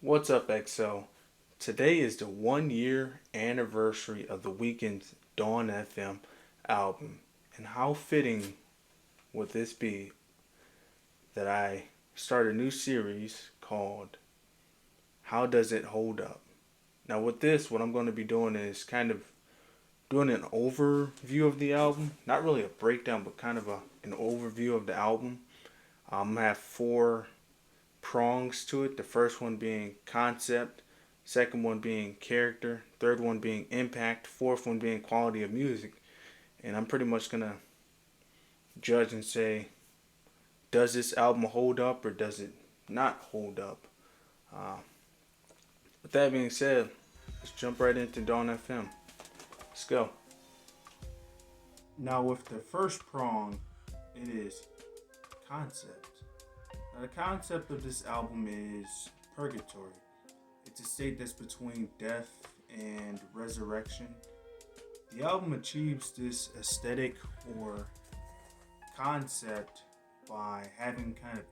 What's up, XO? Today is the 1 year anniversary of the Weeknd's Dawn FM album. And how fitting would this be that I start a new series called How Does It Hold Up? Now, with this, what I'm going to be doing is kind of doing an overview of the album. Not really a breakdown, but kind of an overview of the album. I'm going to have four prongs to it. The first one being concept, second one being character, third one being impact, fourth one being quality of music. And I'm pretty much gonna judge and say, does this album hold up or does it not hold up? Uh, with that being said, let's jump right into Dawn FM. Let's go. Now, with the first prong, it is concept. Now, the concept of this album is purgatory. It's a state that's between death and resurrection. The album achieves this aesthetic or concept by having kind of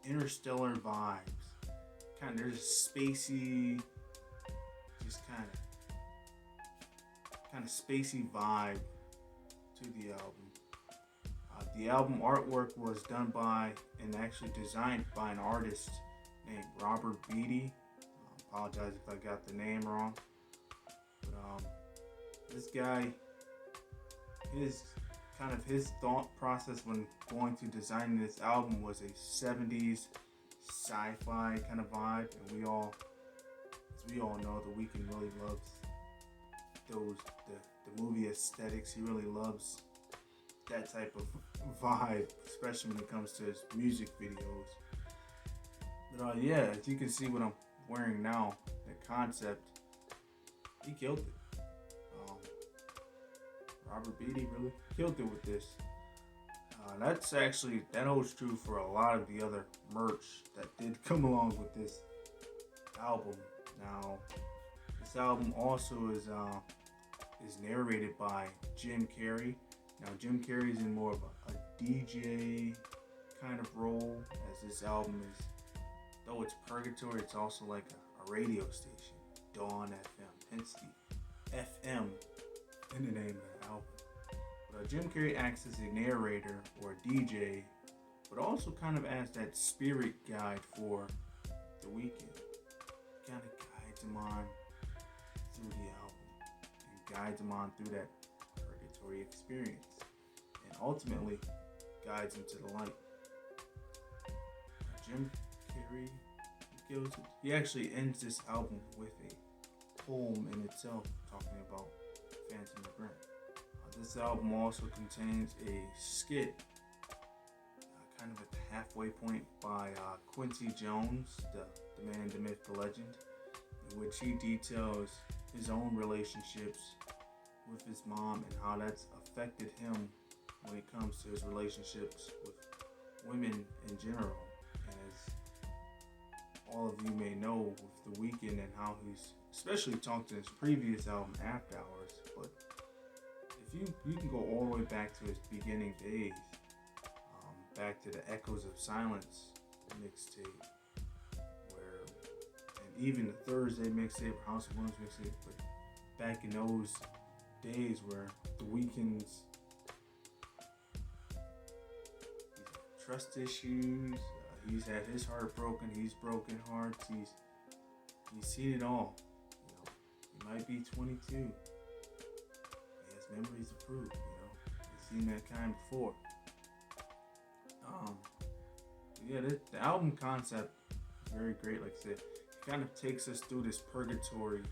interstellar vibes. There's a spacey, just kind of spacey vibe to the album. The album artwork was done by and actually designed by an artist named Robert Beatty. Apologize if I got the name wrong. But this guy, his thought process when going to designing this album was a 70s sci-fi kind of vibe, and we all know, The Weeknd really loves the movie aesthetics. He really loves that type of vibe, especially when it comes to his music videos. But yeah, as you can see what I'm wearing now, the concept, he killed it. Robert Beatty really killed it with this. That holds true for a lot of the other merch that did come along with this album. Now, this album also is narrated by Jim Carrey. Now, Jim Carrey's in more of a DJ kind of role, as this album is, though it's purgatory, it's also like a radio station, Dawn FM, hence the FM in the name of the album. But Jim Carrey acts as a narrator or a DJ, but also kind of as that spirit guide for The Weeknd. Kind of guides him on through the album and guides him on through that purgatory experience, and ultimately guides him to the light. Jim Carrey kills it. He actually ends this album with a poem in itself talking about Phantom Regret. This album also contains a skit, kind of at the halfway point, by Quincy Jones, the man, the myth, the legend, in which he details his own relationships with his mom and how that's affected him when it comes to his relationships with women in general. As all of you may know, with The Weeknd and how he's especially talked in his previous album, After Hours, but if you can go all the way back to his beginning days, back to the Echoes of Silence mixtape, and even the Thursday mixtape, House of Blues mixtape, but back in those days where The Weeknd's trust issues, he's had his heart broken, he's broken hearts, he's seen it all. He might be 22. He has memories to prove, he's seen that kind before. The album concept is very great. Like I said, it kind of takes us through this purgatory,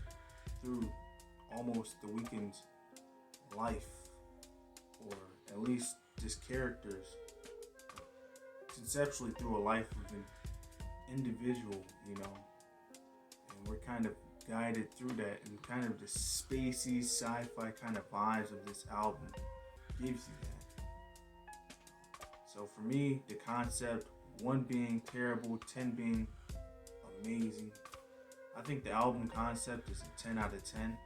through almost The Weeknd's life, or at least just characters, conceptually through a life of an individual, and we're kind of guided through that, and kind of the spacey sci-fi kind of vibes of this album gives you that. So for me, the concept, 1 being terrible, 10 being amazing. I think the album concept is a 10 out of 10.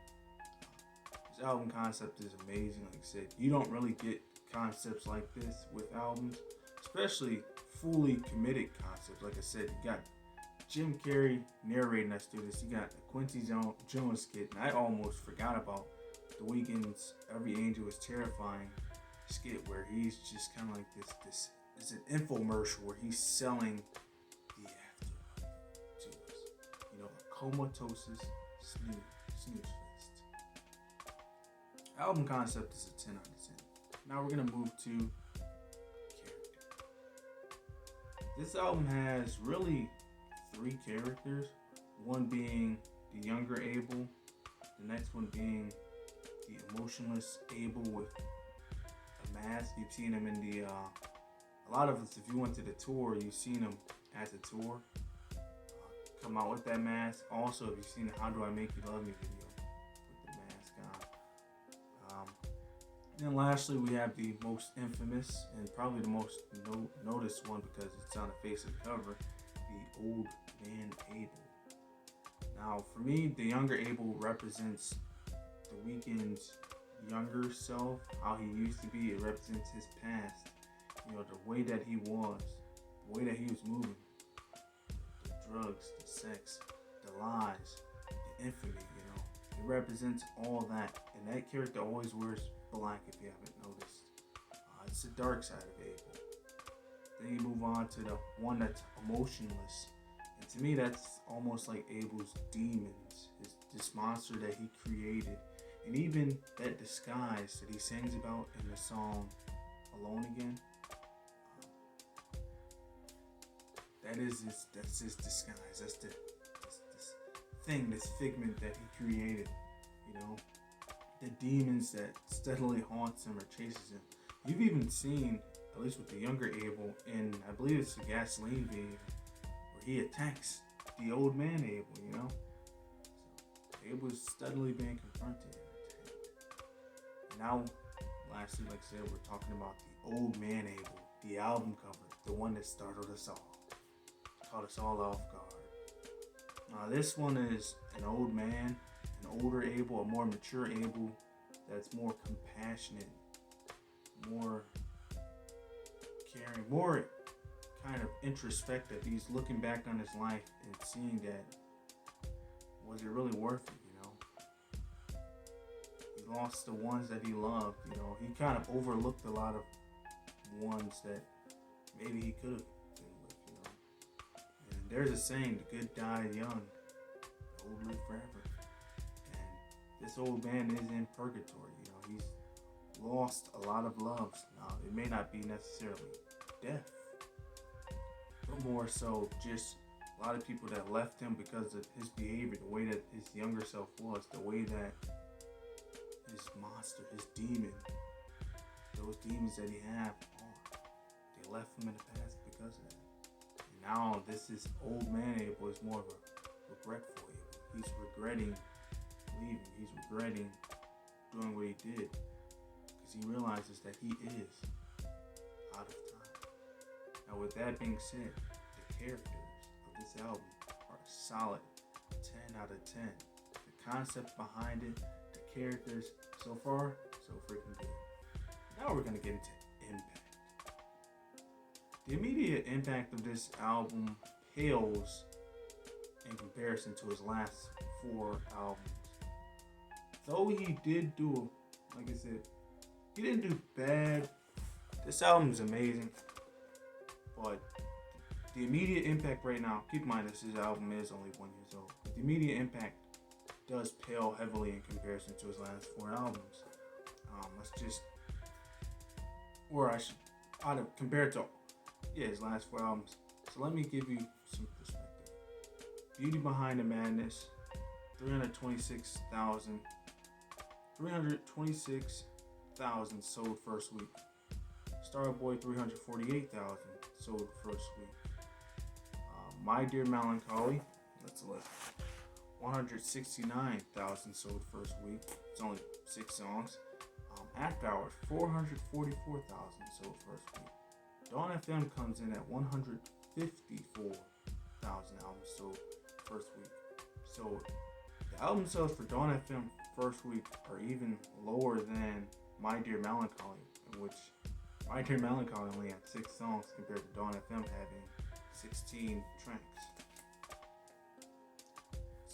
This album concept is amazing. Like I said, you don't really get concepts like this with albums, especially fully committed concepts. Like I said, you got Jim Carrey narrating us through this. You got the Quincy Jones skit, and I almost forgot about the Weeknd's "Every Angel Is Terrifying" skit, where he's just kind of like this. It's an infomercial where he's selling the afterlife to us. You know, a comatose snooze fest. Album concept is a 10 out of 10. Now we're gonna move to character. This album has really 3 characters. One being the younger Abel, the next one being the emotionless Abel with a mask. You've seen him in the a lot of us, if you went to the tour, you've seen him at the tour come out with that mask. Also, if you've seen the "How Do I Make You Love Me" video with the mask on. And lastly, we have the most infamous and probably the most noticed one because it's on the face of the cover, the old man Abel. Now, for me, the younger Abel represents the Weeknd's younger self, how he used to be. It represents his past. You know, the way that he was, the way that he was moving, the drugs, the sex, the lies, the infamy, you know. It represents all that. And that character always wears black, if you haven't noticed. It's the dark side of Abel. Then you move on to the one that's emotionless. And to me, that's almost like Abel's demons, this monster that he created. And even that disguise that he sings about in the song Alone Again, that's his disguise. That's this thing, this figment that he created. You know, the demons that steadily haunts him or chases him. You've even seen, at least with the younger Abel, in I believe it's the Gasoline video, where he attacks the old man Abel. You know, so Abel's steadily being confronted and attacked. And now, lastly, like I said, we're talking about the old man Abel, the album cover, the one that startled us all. Caught us all off guard. This one is an old man, an older Abel, a more mature Abel that's more compassionate, more caring, more kind of introspective. He's looking back on his life and seeing that, was it really worth it, you know? He lost the ones that he loved, you know. He kind of overlooked a lot of ones that maybe he could have. There's a saying, the good die young, the old live forever. And this old man is in purgatory, you know, he's lost a lot of loves. Now, it may not be necessarily death, but more so just a lot of people that left him because of his behavior, the way that his younger self was, the way that his monster, his demon, those demons that he had are. They left him in the past because of that. Now this is old man Abel is more of a regretful Abel. He's regretting leaving. He's regretting doing what he did because he realizes that he is out of time. Now with that being said, the characters of this album are a solid 10 out of 10. The concept behind it, the characters, so far, so freaking good. Now we're going to get into impact. The immediate impact of this album pales in comparison to his last 4 albums. Though he did do, like I said, he didn't do bad. This album is amazing. But the immediate impact right now, keep in mind this album is only 1 year old. But the immediate impact does pale heavily in comparison to his last 4 albums. Compared to his last 4 albums. So let me give you some perspective. Beauty Behind the Madness, 326,000 sold first week. Starboy, 348,000 sold first week. My Dear Melancholy, let's look. 169,000 sold first week. It's only 6 songs. After Hours, 444,000 sold first week. Dawn FM comes in at 154,000 albums sold first week. So the album sales for Dawn FM first week are even lower than My Dear Melancholy, in which My Dear Melancholy only had 6 songs compared to Dawn FM having 16 tracks.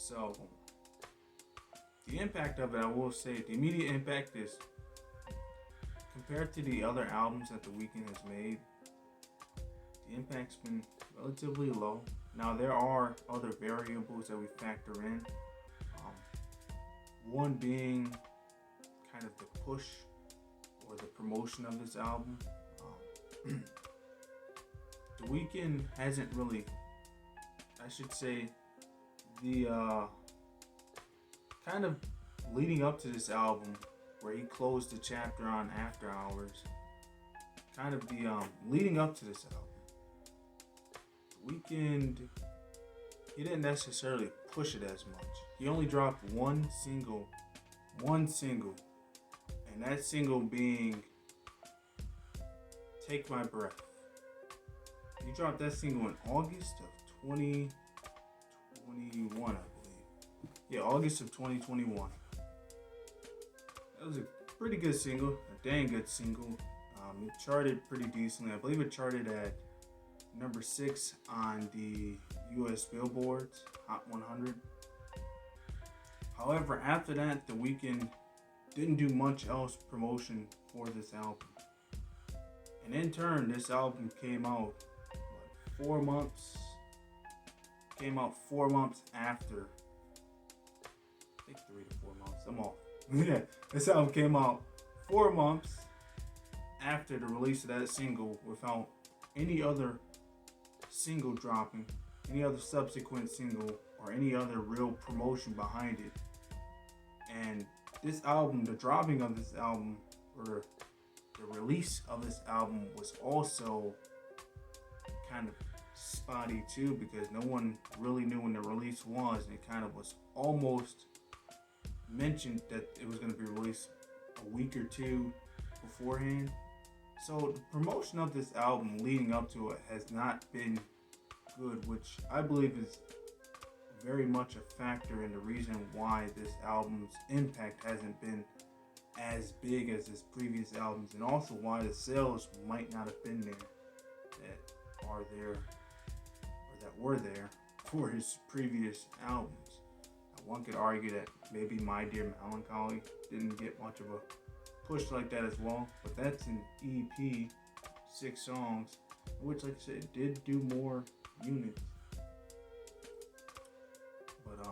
So the impact of it, I will say, the immediate impact is compared to the other albums that The Weeknd has made, the impact's been relatively low. Now there are other variables that we factor in. One being kind of the push or the promotion of this album. The Weeknd hasn't really, I should say, the kind of leading up to this album, where he closed the chapter on After Hours, kind of the leading up to this album, The Weeknd, he didn't necessarily push it as much. He only dropped one single, and that single being Take My Breath. He dropped that single in August of 2021, I believe. Yeah, August of 2021. That was a pretty good single, a dang good single. It charted pretty decently. I believe it charted at number 6 on the US Billboard's Hot 100. However, after that, The Weeknd didn't do much else promotion for this album. And in turn, this album came out 4 months. Came out 4 months after. I think 3 to 4 months. I'm off. Yeah, this album came out 4 months after the release of that single, without any other single dropping, any other subsequent single, or any other real promotion behind it. And this album, the dropping of this album, or the release of this album, was also kind of spotty too, because no one really knew when the release was, and it kind of was almost mentioned that it was going to be released a week or two beforehand. So the promotion of this album leading up to it has not been good, which I believe is very much a factor in the reason why this album's impact hasn't been as big as his previous albums, and also why the sales might not have been there that are there, or that were there for his previous albums. Now, one could argue that maybe My Dear Melancholy didn't get much of a push like that as well, but that's an EP, 6 songs, which, like I said, did do more units. But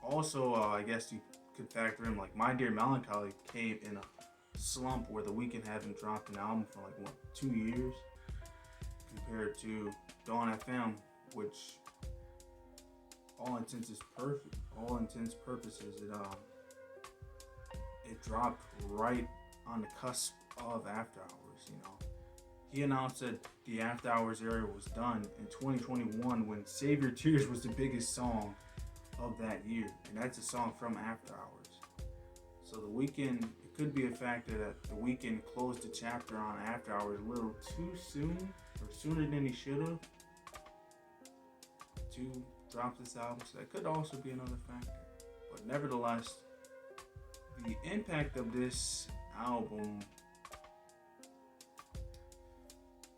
also, I guess you could factor in, like, My Dear Melancholy came in a slump where The Weeknd hadn't dropped an album for like 2 years, compared to Dawn FM, which all intents purposes, it dropped right on the cusp of After Hours. You know, he announced that the After Hours era was done in 2021, when Save Your Tears was the biggest song of that year, and that's a song from After Hours. So The Weeknd, it could be a factor that The Weeknd closed the chapter on After Hours a little too soon, or sooner than he should have, to drop this album. So that could also be another factor. But nevertheless, the impact of this album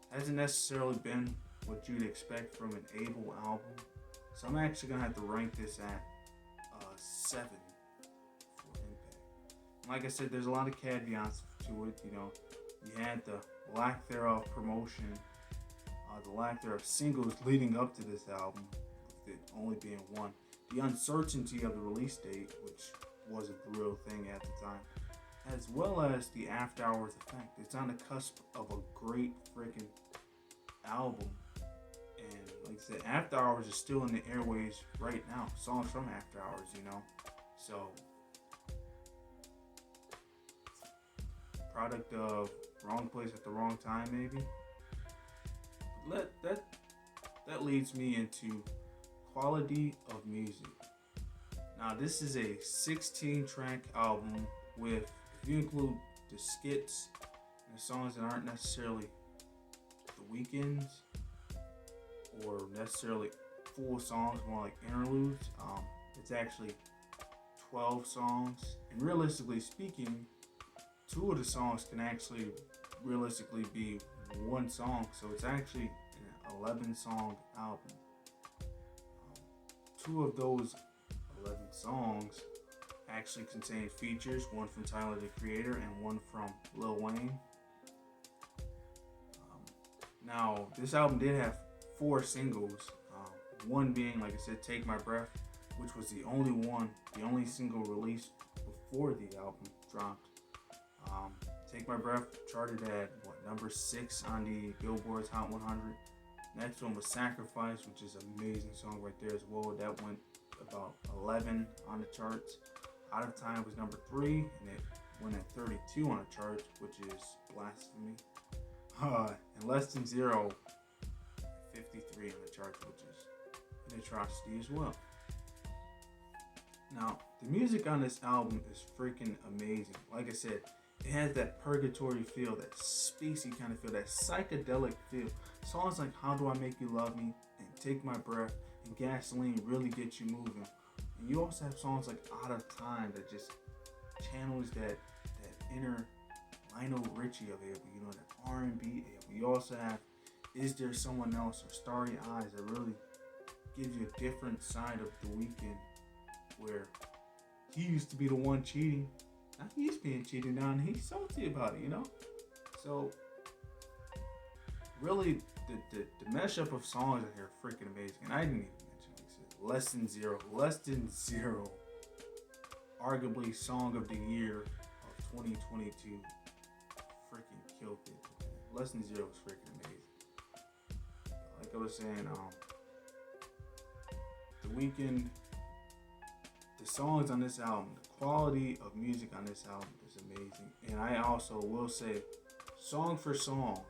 hasn't necessarily been what you'd expect from an Abel album. So I'm actually going to have to rank this at 7 for impact. And like I said, there's a lot of caveats to it. You know, you had the lack thereof promotion, the lack thereof singles leading up to this album, with it only being one. The uncertainty of the release date, which was a real thing at the time, as well as the After Hours effect. It's on the cusp of a great freaking album. And like I said, After Hours is still in the airways right now. Songs from After Hours, you know. So, product of wrong place at the wrong time, maybe. That leads me into quality of music. Now, this is a 16-track album with, if you include the skits and the songs that aren't necessarily The Weeknd's, or necessarily full songs, more like interludes, it's actually 12 songs. And realistically speaking, 2 of the songs can actually realistically be one song, so it's actually an 11-song album. two of those 11 songs actually contain features, one from Tyler the Creator and one from Lil Wayne. Now, this album did have 4 singles, one being, like I said, Take My Breath, which was the only single released before the album dropped. Take My Breath charted at number 6 on the Billboard's Hot 100. Next one was Sacrifice, which is an amazing song right there as well. That went about 11 on the charts. Out of Time was number 3, and it went at 32 on the chart, which is blasphemy. And Less Than Zero, 53 on the charts, which is an atrocity as well. Now, the music on this album is freaking amazing. Like I said, it has that purgatory feel, that spacey kind of feel, that psychedelic feel. Songs like How Do I Make You Love Me and Take My Breath and Gasoline really get you moving. And you also have songs like Out of Time that just channels that inner Lionel Richie available, that R&B available. You also have Is There Someone Else or Starry Eyes that really gives you a different side of The Weeknd, where he used to be the one cheating. Now he's being cheated on and he's salty about it, So, really, the mashup of songs in here are freaking amazing. And I didn't even mention, like I said, Less Than Zero. Arguably Song of the Year of 2022. Freaking killed it. Less Than Zero was freaking amazing. Like I was saying, The Weeknd, the songs on this album, the quality of music on this album is amazing. And I also will say, song for song,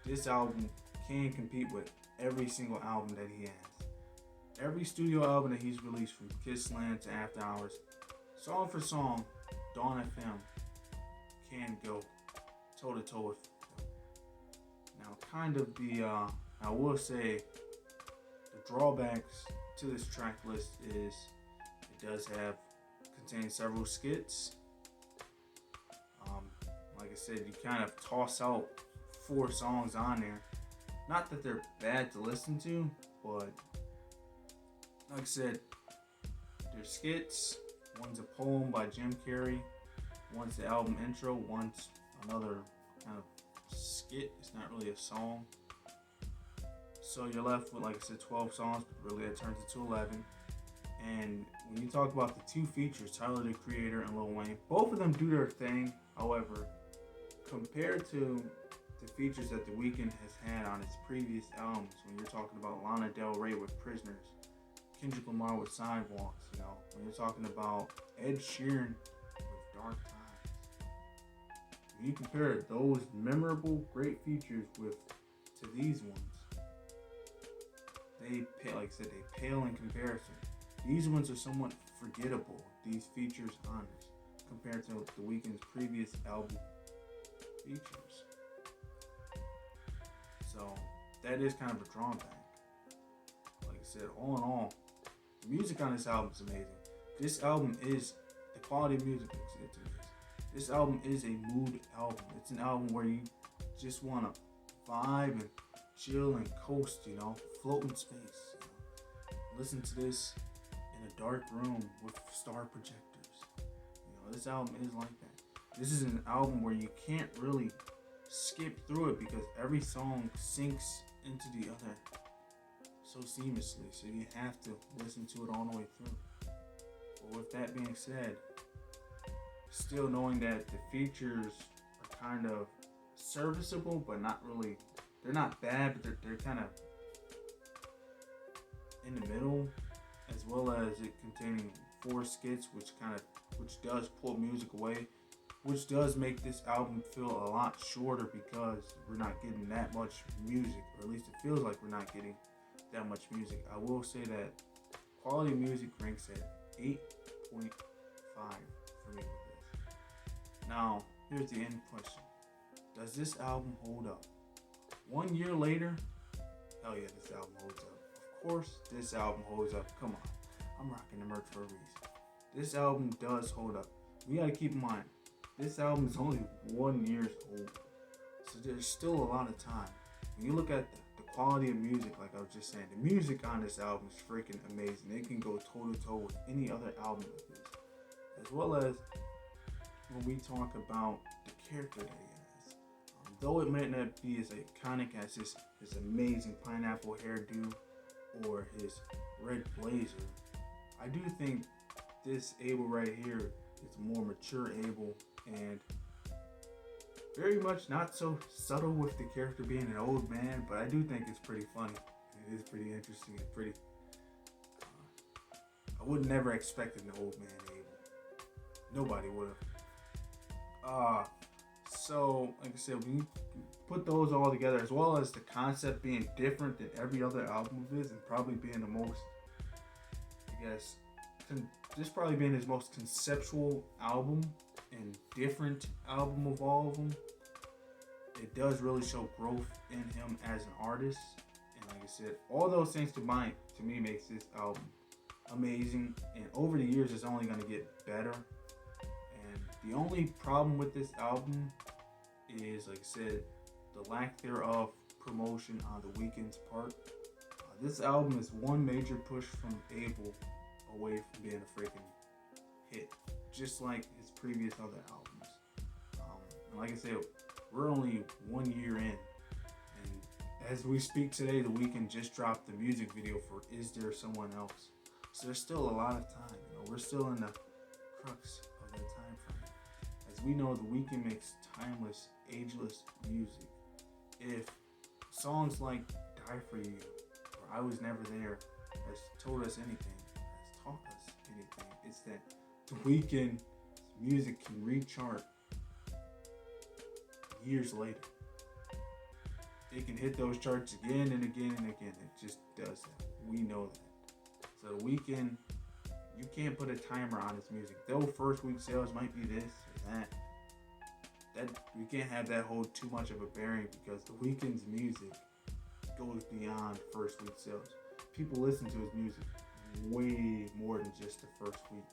this album can compete with every single album that he has. Every studio album that he's released, from Kissland to After Hours, song for song, Dawn FM can go toe to toe with them. Now, I will say, the drawbacks to this track list is it does contain several skits. Like I said, you kind of toss out 4 songs on there. Not that they're bad to listen to, but like I said, they're skits. One's a poem by Jim Carrey. One's the album intro. One's another kind of skit. It's not really a song. So you're left with, like I said, 12 songs, but really it turns into 11. And when you talk about the 2 features, Tyler the Creator and Lil Wayne, both of them do their thing. However, compared to the features that The Weeknd has had on his previous albums, when you're talking about Lana Del Rey with Prisoners, Kendrick Lamar with Sidewalks, when you're talking about Ed Sheeran with Dark Times, when you compare those memorable, great features to these ones, they pale in comparison. These ones are somewhat forgettable, these features on it, compared to The Weeknd's previous album features. So that is kind of a drawback. Like I said, all in all, the music on this album is amazing. This album is, the quality of music is amazing. This album is a mood album. It's an album where you just want to vibe and chill and coast, float in space. Listen to this in a dark room with star projectors. This album is like that. This is an album where you can't really skip through it because every song sinks into the other so seamlessly. So you have to listen to it all the way through. But with that being said, still knowing that the features are kind of serviceable, but not really. They're not bad, but they're kind of in the middle, as well as it containing 4 skits, which does pull music away, which does make this album feel a lot shorter because we're not getting that much music, or at least it feels like we're not getting that much music. I will say that quality music ranks at 8.5 for me with this. Now, here's the end question. Does this album hold up? 1 year later, hell yeah, this album holds up. Of course, this album holds up. Come on. I'm rocking the merch for a reason. This album does hold up. We gotta keep in mind, this album is only 1 year old. So there's still a lot of time. When you look at the quality of music, like I was just saying, the music on this album is freaking amazing. It can go toe to toe with any other album of his. As well as when we talk about the character that he has. Though it might not be as iconic as his amazing pineapple hairdo or his red blazer, I do think this Abel right here is more mature Abel and very much not so subtle with the character being an old man, but I do think it's pretty funny. It is pretty interesting and pretty. I would never expected an old man Abel. Nobody would have. So like I said, we put those all together, as well as the concept being different than every other album of his, and probably being the most, I guess, this probably being his most conceptual album and different album of all of them. It does really show growth in him as an artist, and like I said, all those things combined to me makes this album amazing. And over the years, it's only going to get better. And the only problem with this album is, like I said, the lack thereof promotion on the Weeknd's part. This album is one major push from Abel away from being a freaking hit, just like his previous other albums. And like I said, we're only 1 year in, and as we speak today, the Weeknd just dropped the music video for "Is There Someone Else?" So there's still a lot of time. We're still in the crux of that time frame. As we know, the Weeknd makes timeless, ageless music. If songs like "Die For You" or "I Was Never There" has told us anything, has taught us anything, it's that the Weeknd's music can re-chart years later. It can hit those charts again and again and again. It just does that. We know that. So the Weeknd, you can't put a timer on his music. Though first week sales might be this or that we can't have that hold too much of a bearing, because the Weeknd's music goes beyond first week sales. People listen to his music way more than just the first week.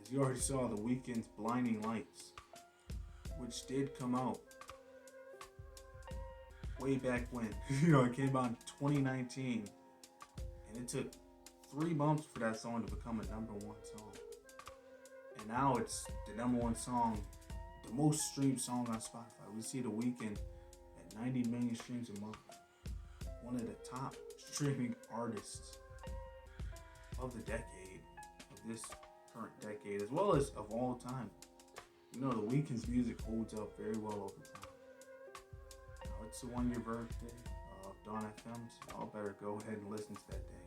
As you already saw, the Weeknd's "Blinding Lights," which did come out way back when. It came out in 2019, and it took 3 months for that song to become a #1 song. And now it's the #1 song, the most streamed song on Spotify. We see the Weeknd at 90 million streams a month. One of the top streaming artists of the decade, of this current decade, as well as of all time. The Weeknd's music holds up very well over time. Now, it's the 1 year birthday of Dawn FM, so y'all better go ahead and listen to that damn